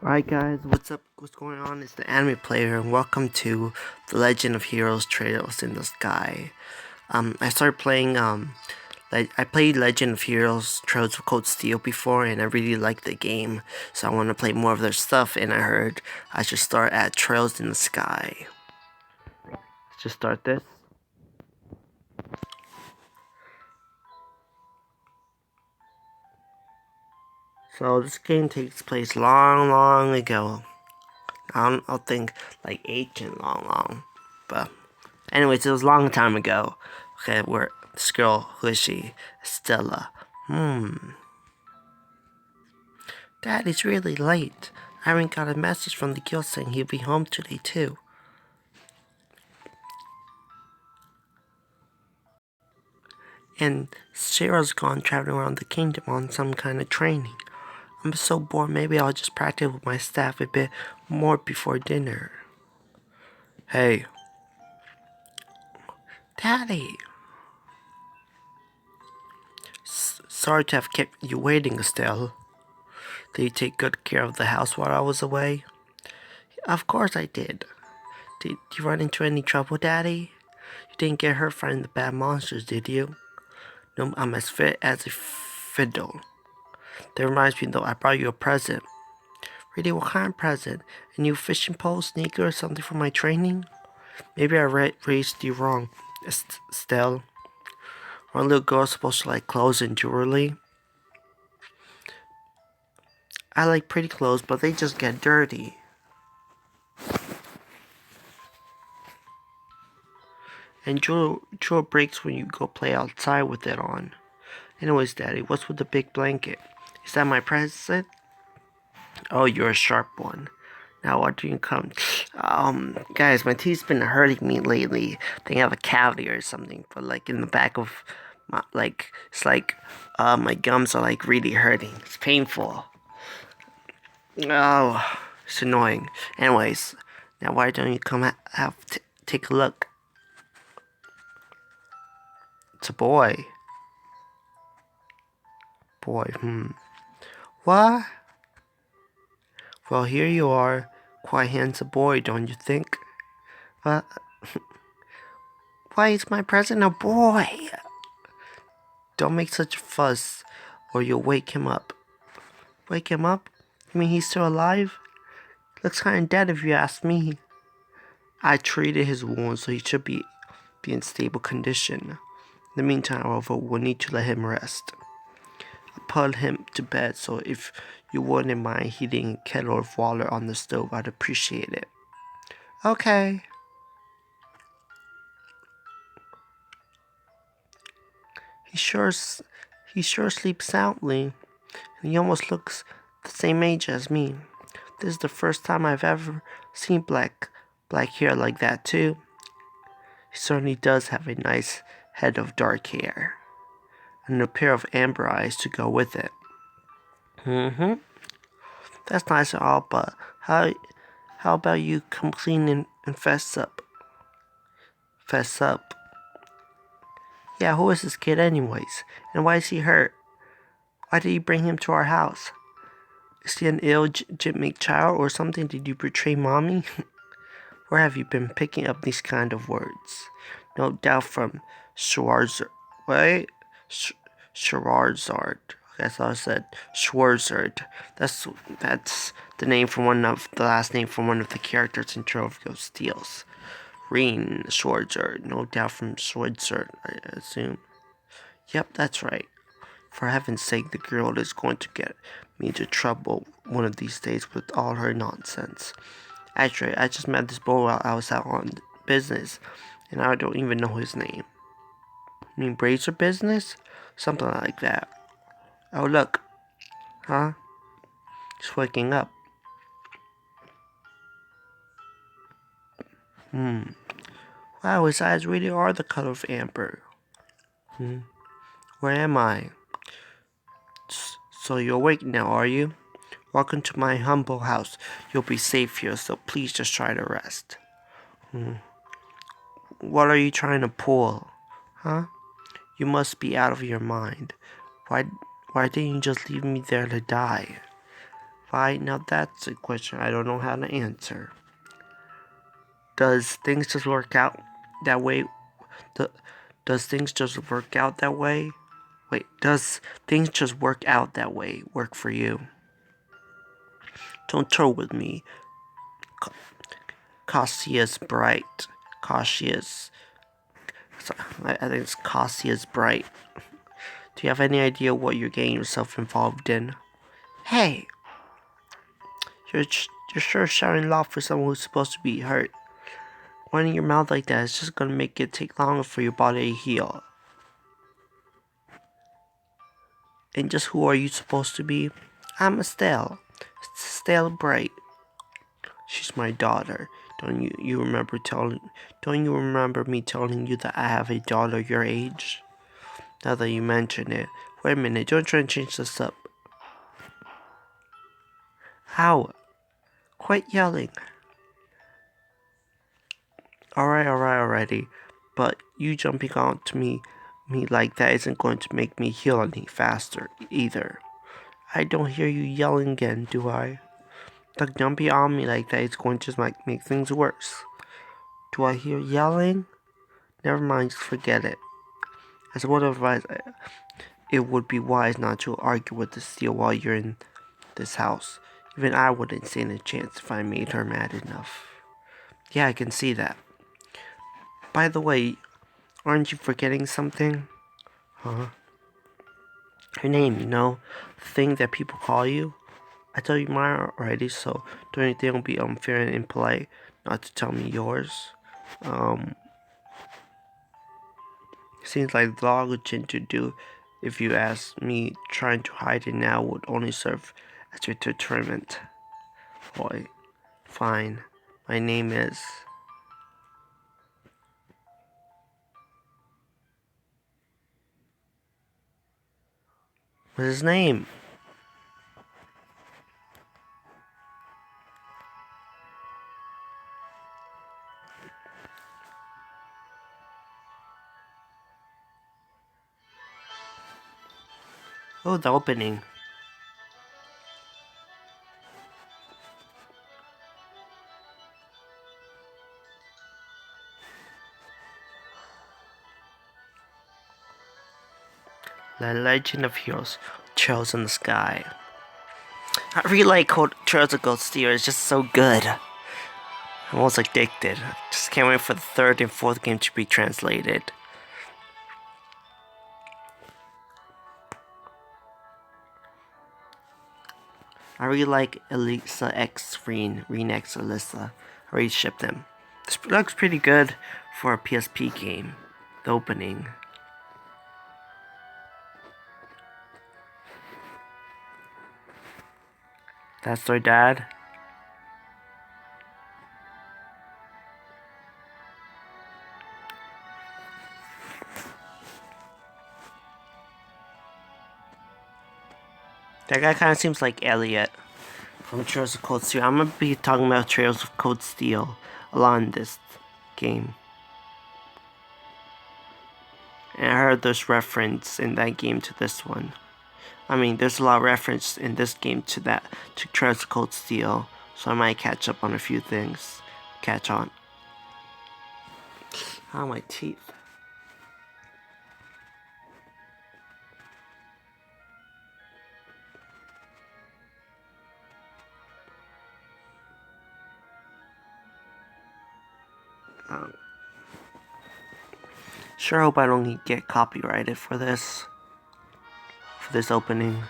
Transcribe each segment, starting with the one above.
Alright guys, what's up? What's going on? It's the Anime Player and welcome to The Legend of Heroes Trails in the Sky. I started playing, I played Legend of Heroes Trails of Cold Steel before and I really liked the game. So I want to play more of their stuff and I heard I should start at Trails in the Sky. Let's just start this. So this game takes place long ago. I don't think like ancient long. But anyways, it was a long time ago. Okay, where this girl, who is she? Stella. Daddy's really late. I haven't got a message from the guild saying he'll be home today too. And Sarah's gone traveling around the kingdom on some kind of training. I'm so bored, maybe I'll just practice with my staff a bit more before dinner. Hey. Daddy. Sorry to have kept you waiting, Estelle. Did you take good care of the house while I was away? Of course I did. Did you run into any trouble, Daddy? You didn't get hurt fighting the bad monsters, did you? No, I'm as fit as a fiddle. That reminds me, though, I brought you a present. Really, what kind of present? A new fishing pole, sneaker, or something for my training? Maybe I raised you wrong, Estelle. One little girl's supposed to like clothes and jewelry. I like pretty clothes, but they just get dirty. And jewel breaks when you go play outside with it on. Anyways, Daddy, what's with the big blanket? Is that my present? Oh, you're a sharp one. Now what do you come? Guys, my teeth's been hurting me lately. They have a cavity or something, but like in the back of my, it's like, my gums are like really hurting. It's painful. Oh, it's annoying. Anyways, now why don't you come take a look? It's a boy. Boy, What? Well, here you are. Quite handsome boy, don't you think? But why is my present a boy? Don't make such a fuss, or you'll wake him up. Wake him up? You mean he's still alive? Looks kinda dead if you ask me. I treated his wounds, so he should be in stable condition. In the meantime, however, we'll need to let him rest. I put him to bed, so if you wouldn't mind heating a kettle of water on the stove, I'd appreciate it. Okay. He sure sleeps soundly, and he almost looks the same age as me. This is the first time I've ever seen black hair like that too. He certainly does have a nice head of dark hair, and a pair of amber eyes to go with it. That's nice and all, but how about you come clean and fess up? Fess up. Yeah, who is this kid anyways? And why is he hurt? Why did you bring him to our house? Is he an illegitimate child or something? Did you betray mommy? Where have you been picking up these kind of words? No doubt from Schwarzard. Wait? Schwarzard. I thought I said Schwarzard. That's the name from the last name from one of the characters in Trails of Steel. Reen Schwarzard. No doubt from Schwarzard, I assume. Yep, that's right. For heaven's sake, the girl is going to get me into trouble one of these days with all her nonsense. Actually, I just met this boy while I was out on business, and I don't even know his name. You mean Bracer business? Something like that. Oh, look. Huh? He's waking up. Wow, his eyes really are the color of amber. Where am I? So you're awake now, are you? Welcome to my humble house. You'll be safe here, so please just try to rest. What are you trying to pull? Huh? You must be out of your mind. Why didn't you just leave me there to die? Why? Now that's a question I don't know how to answer. Does things just work out that way? Does things just work out that way? Wait, does things just work out that way work for you? Don't troll with me. Cassius Bright. Cassius. I think it's Cassius Bright. Do you have any idea what you're getting yourself involved in? Hey! You're sure shouting loud for someone who's supposed to be hurt. Running your mouth like that is just gonna make it take longer for your body to heal. And just who are you supposed to be? I'm Estelle. Estelle Bright. She's my daughter. Don't you remember me telling you that I have a daughter your age? Now that you mention it. Wait a minute, don't try and change this up. How? Quit yelling. Alright, already. But you jumping on to me like that isn't going to make me heal any faster either. I don't hear you yelling again, do I? Like jumping on me like that is going to just make things worse. Do I hear yelling? Never mind, just forget it. As a word of advice, it would be wise not to argue with the steel while you're in this house. Even I wouldn't stand a chance if I made her mad enough. Yeah, I can see that. By the way, aren't you forgetting something? Huh? Your name, the thing that people call you? I told you mine already, so don't you think it would be unfair and impolite not to tell me yours? Seems like the logic to do if you ask me. Trying to hide it now would only serve as your deterrent. Boy, fine. My name is... What's his name? Oh, the opening. The Legend of Heroes, Trails in the Sky. I really like Trails of Gold Steel. It's just so good. I'm almost addicted. Just can't wait for the third and fourth game to be translated. I really like Elisa X Reen X Elisa. I already shipped them. This looks pretty good for a PSP game. The opening. That's their dad. That guy kind of seems like Elliot from Trails of Cold Steel. I'm gonna be talking about Trails of Cold Steel a lot in this game. And I heard there's reference in that game to this one. I mean, there's a lot of reference in this game to Trails of Cold Steel. So I might catch up on a few things. Catch on. Oh, my teeth. Sure hope I don't get copyrighted for this opening.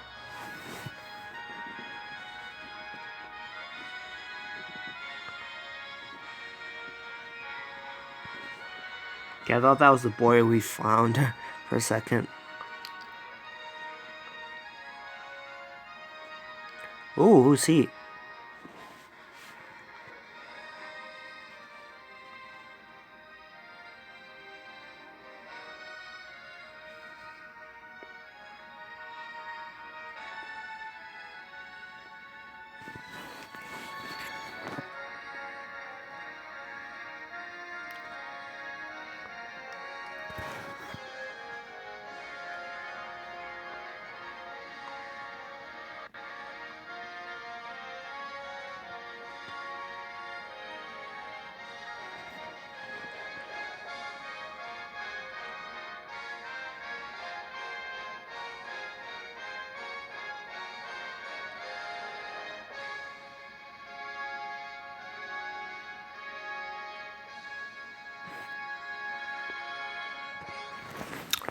Yeah, I thought that was the boy we found for a second. Ooh, who's he?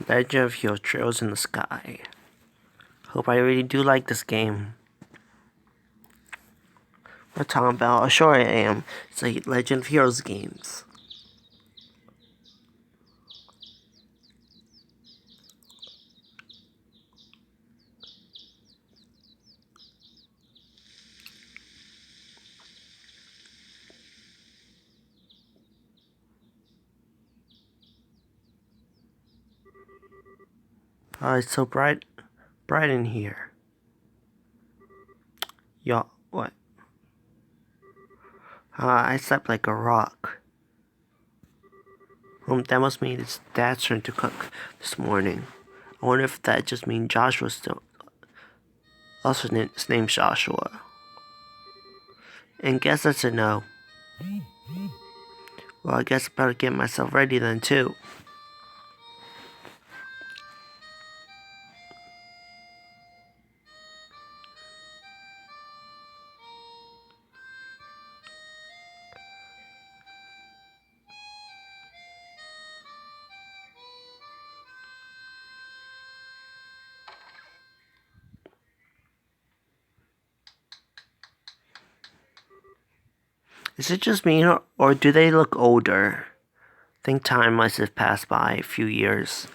Legend of Heroes Trails in the Sky. Hope I really do like this game. We're talking about, sure I am. It's like Legend of Heroes games. Oh, it's so bright in here. Y'all, what? I slept like a rock. That must mean it's Dad's turn to cook this morning. I wonder if that just means Joshua's still. Also, his name's Joshua. And guess that's a no. Well, I guess I better get myself ready then, too. Is it just me, or do they look older? I think time must have passed by a few years.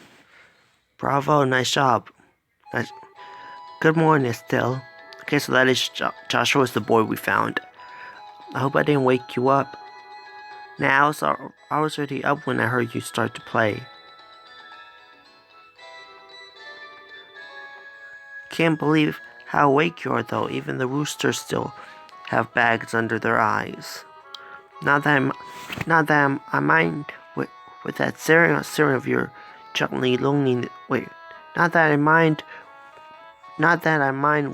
Bravo, nice job. Nice. Good morning, Estelle. Okay, so that is Joshua's the boy we found. I hope I didn't wake you up. Now, so I was already up when I heard you start to play. Can't believe how awake you are, though. Even the roosters still have bags under their eyes. Not that I mind with that serene of your gently lonely. Wait, not that I mind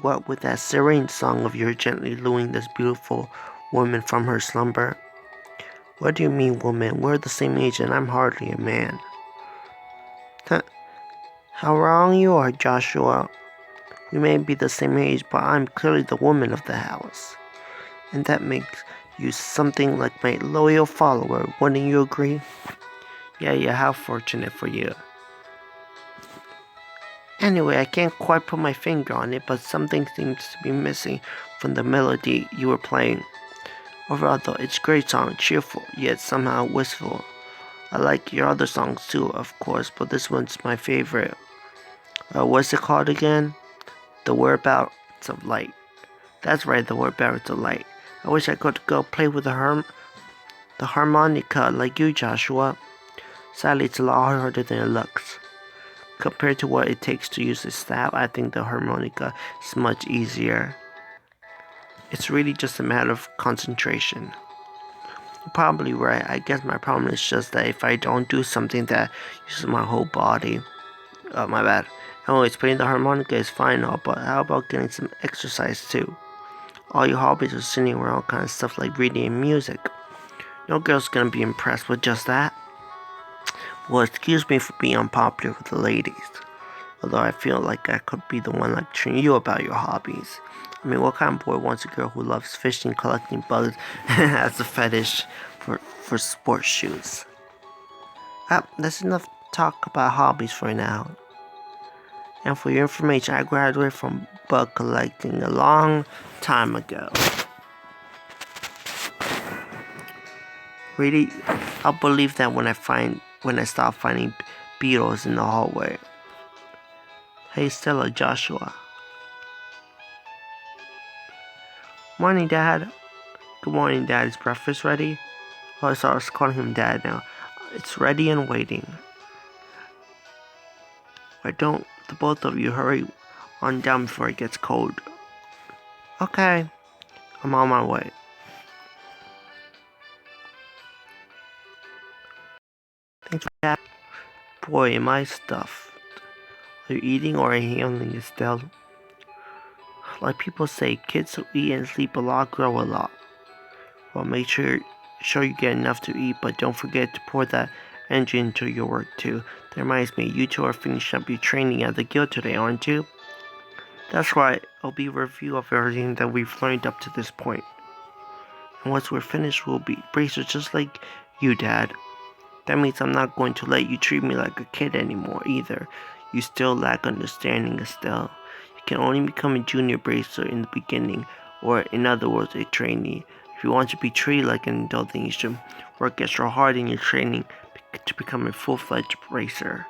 what with that serene song of your gently luring this beautiful woman from her slumber. What do you mean, woman? We're the same age, and I'm hardly a man. How wrong you are, Joshua. We may be the same age, but I'm clearly the woman of the house. And that makes you something like my loyal follower, wouldn't you agree? Yeah, how fortunate for you. Anyway, I can't quite put my finger on it, but something seems to be missing from the melody you were playing. Overall, though, it's a great song, cheerful, yet somehow wistful. I like your other songs too, of course, but this one's my favorite. What's it called again? The Whereabouts of Light. That's right, the Whereabouts of Light. I wish I could go play with the harmonica like you, Joshua. Sadly, it's a lot harder than it looks. Compared to what it takes to use a staff, I think the harmonica is much easier. It's really just a matter of concentration. You're probably right. I guess my problem is just that if I don't do something that uses my whole body. Oh, my bad. Anyways, playing the harmonica is fine all, but how about getting some exercise too? All your hobbies are sitting around kind of stuff like reading and music. No girl's gonna be impressed with just that. Well, excuse me for being unpopular with the ladies. Although I feel like I could be the one lecturing you about your hobbies. I mean, what kind of boy wants a girl who loves fishing, collecting bugs, and has a fetish for sports shoes? That's enough talk about hobbies for now. And for your information, I graduated from bug collecting a long time ago. Really, I'll believe that when I stop finding beetles in the hallway. Hey Stella, Joshua. Morning, Dad. Good morning, Dad. Is breakfast ready? Oh, I was calling him Dad now. It's ready and waiting. Why don't the both of you hurry on down before it gets cold? Okay, I'm on my way. Thanks, Dad. Boy, am I stuffed. Are you eating or handling it still? Like people say, kids who eat and sleep a lot grow a lot. Well, make sure you get enough to eat, but don't forget to pour that energy into your work too. That reminds me, you two are finishing up your training at the guild today, aren't you? That's right, it'll be a review of everything that we've learned up to this point. And once we're finished, we'll be bracers just like you, Dad. That means I'm not going to let you treat me like a kid anymore either. You still lack understanding, Estelle. You can only become a junior bracer in the beginning, or in other words, a trainee. If you want to be treated like an adult, then you should work extra hard in your training to become a full-fledged bracer.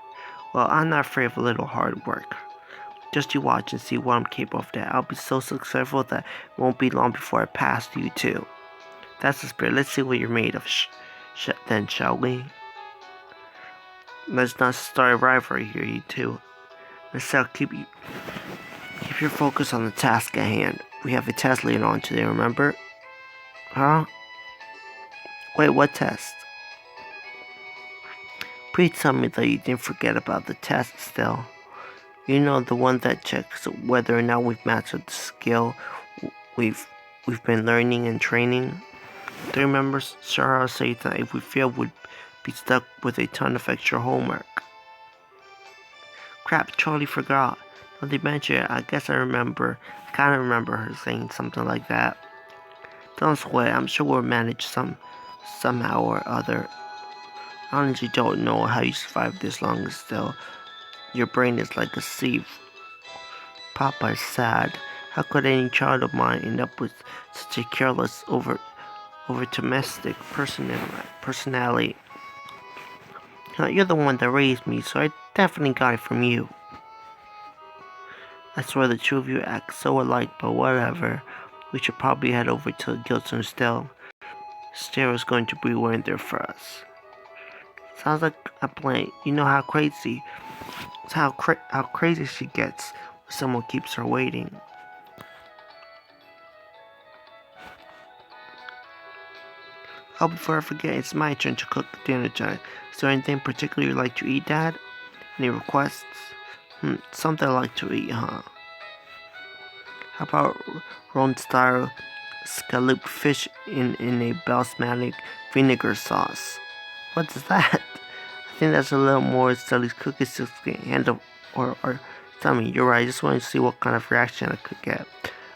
Well, I'm not afraid of a little hard work. Just you watch and see what I'm capable of that. I'll be so successful that it won't be long before I pass you too. That's the spirit. Let's see what you're made of then, shall we? Let's not start a rivalry here, you two. Let's keep your focus on the task at hand. We have a test later on today, remember? Huh? Wait, what test? Please tell me that you didn't forget about the test still. You know, the one that checks whether or not we've mastered the skill we've been learning and training. Do you remember Sarah saying that if we fail, we'd be stuck with a ton of extra homework? Crap, Charlie forgot. Now they mention it, I guess I kinda remember her saying something like that. Don't sweat, I'm sure we'll manage somehow or other. I honestly don't know how you survived this long still. Your brain is like a sieve. Papa is sad. How could any child of mine end up with such a careless, over domestic personality? Now, you're the one that raised me, so I definitely got it from you. I swear the two of you act so alike, but whatever. We should probably head over to Gilson Still. Sarah's going to be waiting there for us. Sounds like a plan. You know how crazy she gets when someone keeps her waiting. Oh, before I forget, it's my turn to cook dinner tonight. Is there anything particular you'd like to eat, Dad? Any requests? Something I like to eat, huh? How about Rome-style scallop fish in a balsamic vinegar sauce? What's that? I think that's a little more Sally's cookie skills can handle. Or tell me, you're right. I just want to see what kind of reaction I could get.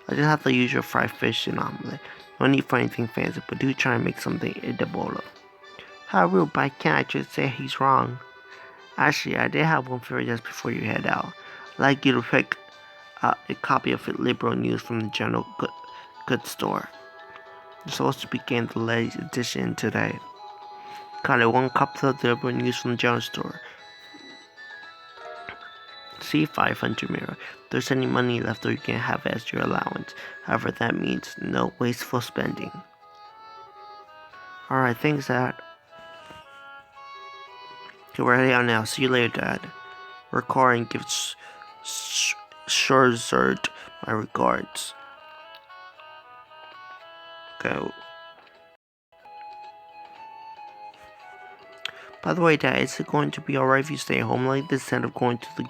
I just have the usual fried fish and omelet. No need for anything fancy, but do try and make something edible. How rude, but I can't actually say he's wrong. Actually, I did have one for you just before you head out. I'd like you to pick a copy of Liberal News from the General Goods store. You're supposed to begin the latest edition today. Got it, one copy of the Liberal News from the General store. See 500 mirror. If there's any money left, or you can have it as your allowance. However, that means no wasteful spending. Alright, thanks, Dad. Okay, we're heading out now. See you later, Dad. Recording gives Shorzerd my regards. Okay. By the way, Dad, is it going to be alright if you stay home like this instead of going to the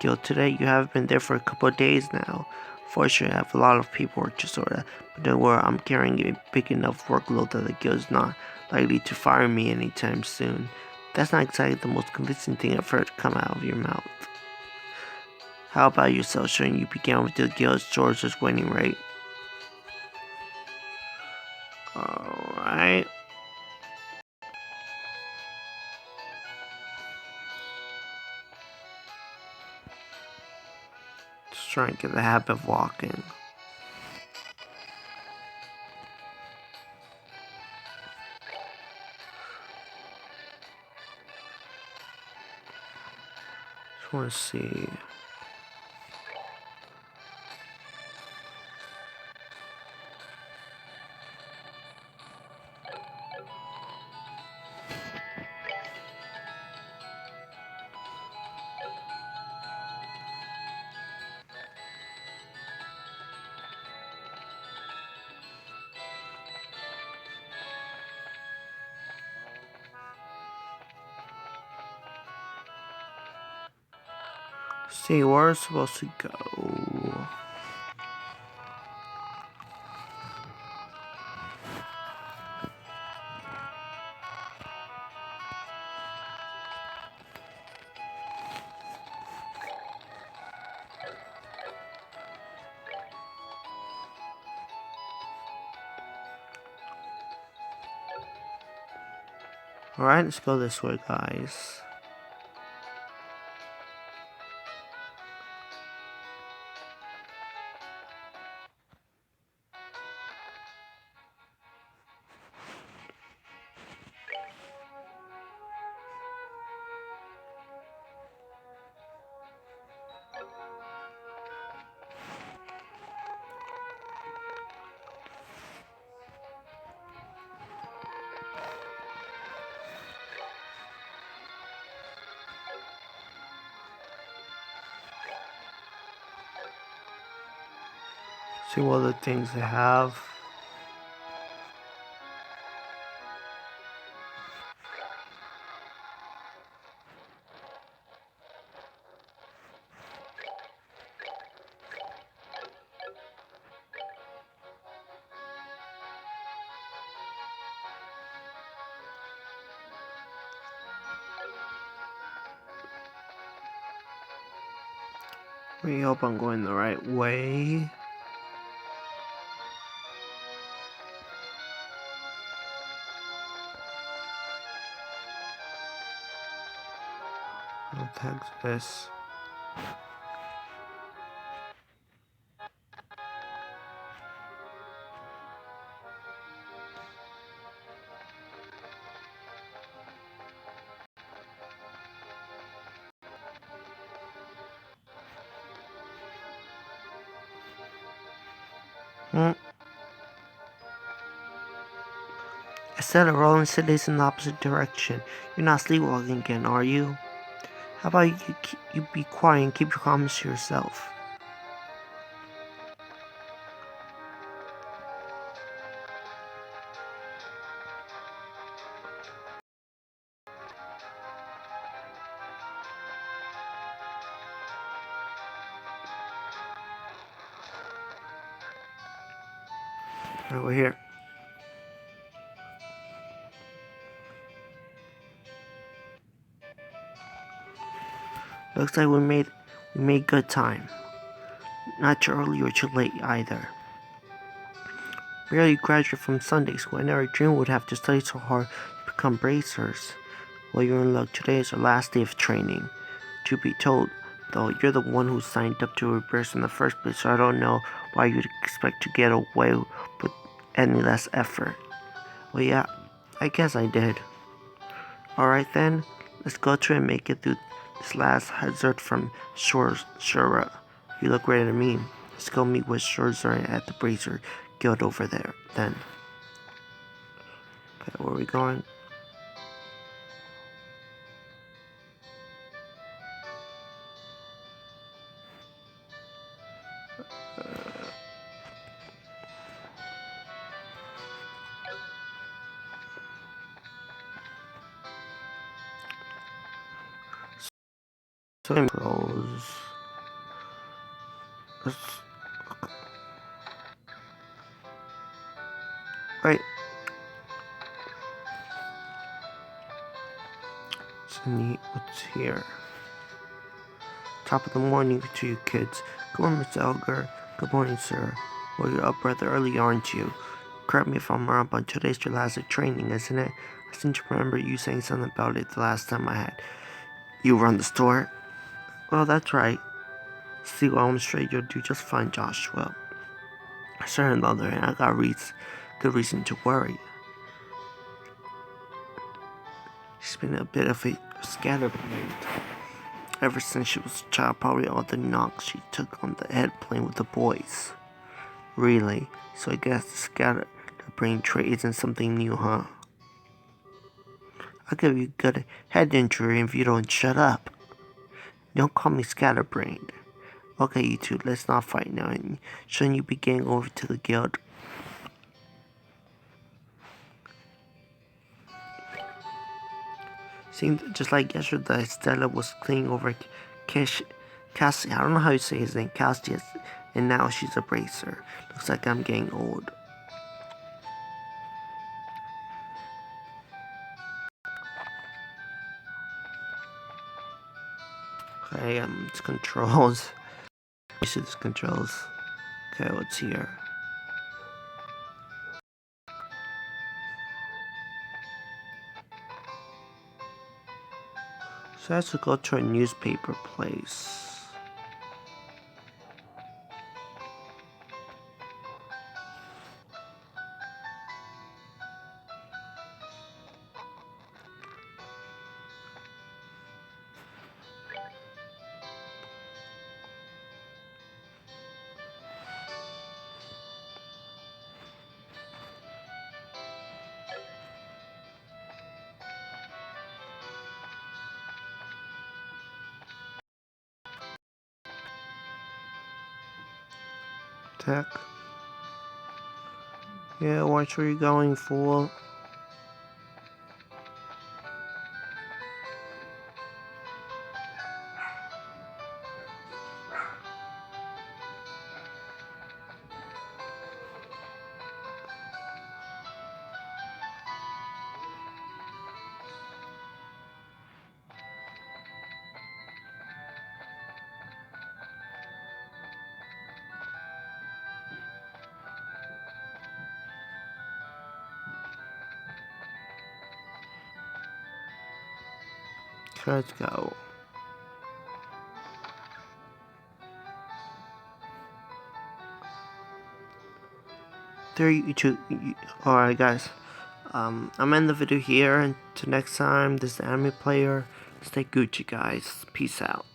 guild today? You haven't been there for a couple of days now. Fortunately, I have a lot of paperwork to sort out, but don't worry, I'm carrying a big enough workload that the guild's not likely to fire me anytime soon. That's not exactly the most convincing thing I've heard come out of your mouth. How about yourself? Shouldn't you begin with the guild's George's winning rate? Alright. Just trying to get the habit of walking. Just want to see. See, where we're supposed to go. Alright, let's go this way, guys. See what other things they have. We hope I'm going the right way. What the heck's this? Instead of rolling cities in the opposite direction, you're not sleepwalking again, are you? How about you be quiet and keep your comments to yourself? Alright, we're here. Looks like we made good time. Not too early or too late either. Barely graduated from Sunday school. I never dreamed we'd have to study so hard to become bracers. Well, you're in luck. Today is our last day of training. Truth be told, though, you're the one who signed up to be a bracer in the first place, so I don't know why you'd expect to get away with any less effort. Well, yeah, I guess I did. Alright then, let's go try and make it through this last hazard from Shura. You look ready to meet. Let's go meet with Shura at the Bracer Guild over there, then. Okay, where are we going? Controls. Right. So neat. What's here? Top of the morning to you kids. Good morning, Mr. Elgar. Good morning, sir. Well, you're up rather early, aren't you? Correct me if I'm wrong, but today's your last day of training, isn't it? I seem to remember you saying something about it the last time I had you run the store. Well, that's right. See, well, I'm sure you'll do just fine, Joshua. Sir, on the other hand, I got good reason to worry. She's been a bit of a scatterbrain ever since she was a child. Probably all the knocks she took on the head playing with the boys. Really? So I guess the scatterbrain trait isn't something new, huh? I'll give you a good head injury if you don't shut up. Don't call me scatterbrained. Okay, you two, let's not fight now. And shouldn't you be getting over to the guild? Seems just like yesterday, Stella was clinging over Cassie. I don't know how you say his name, Cassius, and now she's a bracer. Looks like I'm getting old. Okay, it's controls. You see this controls. Okay, what's here? So I have to go to a newspaper place. Tech. Yeah, watch where you're going, fool. Let's go. Three, two. Alright, guys. I'm ending the video here. Until next time, this is the Anime Player. Stay Gucci, guys. Peace out.